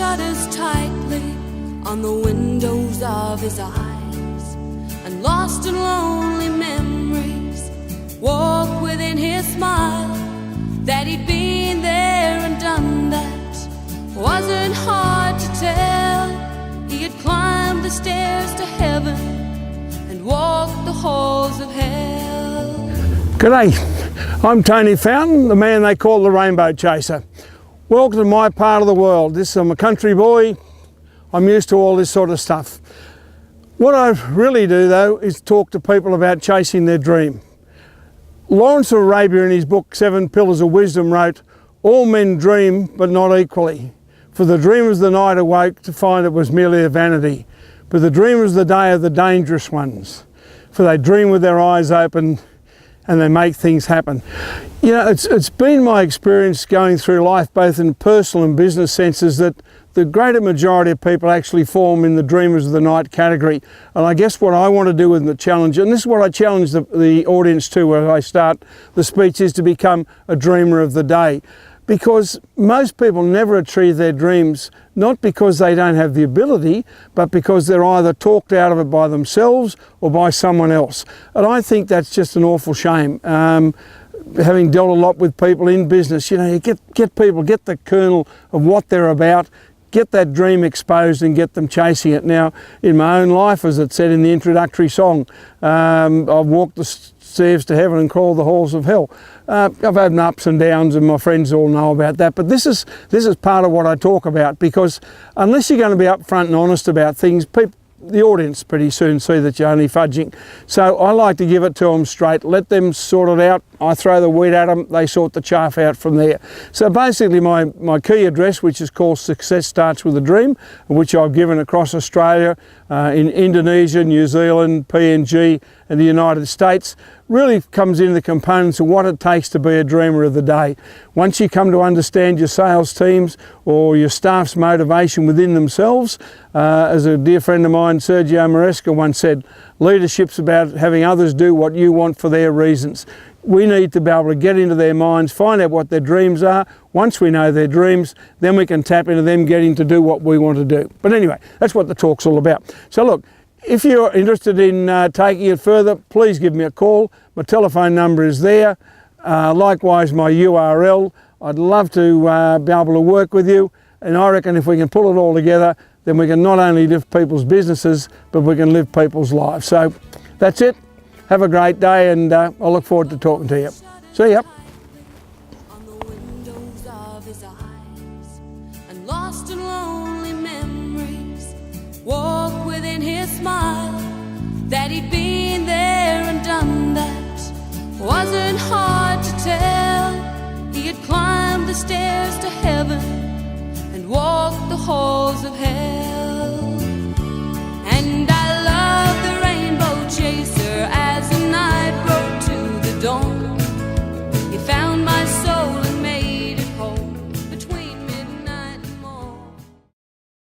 shutters tightly on the windows of his eyes, and lost in lonely memories walk within his smile. That he'd been there and done that wasn't hard to tell. He had climbed the stairs to heaven and walked the halls of hell. G'day, I'm Tony Fountain, the man they call the Rainbow Chaser. Welcome to my part of the world. I'm a country boy. I'm used to all this sort of stuff. What I really do though is talk to people about chasing their dream. Lawrence of Arabia in his book 7 Pillars of Wisdom wrote, "All men dream but not equally. For the dreamers of the night awoke to find it was merely a vanity. But the dreamers of the day are the dangerous ones. For they dream with their eyes open and they make things happen." You know, it's been my experience going through life, both in personal and business senses, that the greater majority of people actually form in the dreamers of the night category. And I guess what I want to do with the challenge, and this is what I challenge the audience to when I start the speech, is to become a dreamer of the day. Because most people never achieve their dreams, not because they don't have the ability, but because they're either talked out of it by themselves or by someone else. And I think that's just an awful shame. Having dealt a lot with people in business, you know, you get people, get the kernel of what they're about, get that dream exposed and get them chasing it. Now, in my own life, as it said in the introductory song, I've walked the stairs to heaven and crawled the halls of hell. I've had ups and downs, and my friends all know about that. But this is part of what I talk about, because unless you're going to be upfront and honest about things, the audience pretty soon see that you're only fudging. So I like to give it to them straight, let them sort it out. I throw the wheat at them, they sort the chaff out from there. So basically my key address, which is called Success Starts with a Dream, which I've given across Australia, in Indonesia, New Zealand, PNG and the United States, really comes into the components of what it takes to be a dreamer of the day. Once you come to understand your sales teams or your staff's motivation within themselves, as a dear friend of mine, Sergio Maresca, once said, leadership's about having others do what you want for their reasons. We need to be able to get into their minds, find out what their dreams are. Once we know their dreams, then we can tap into them getting to do what we want to do. But anyway, that's what the talk's all about. So look, if you're interested in taking it further, please give me a call. My telephone number is there. Likewise, my URL. I'd love to be able to work with you. And I reckon if we can pull it all together, then we can not only lift people's businesses, but we can live people's lives. So that's it. Have a great day, and I look forward to talking to you. See ya. On the windows of his eyes, and lost in lonely memories, walk within his smile. That he'd been there and done that wasn't hard to tell. He had climbed the stairs to heaven and walked the halls of hell.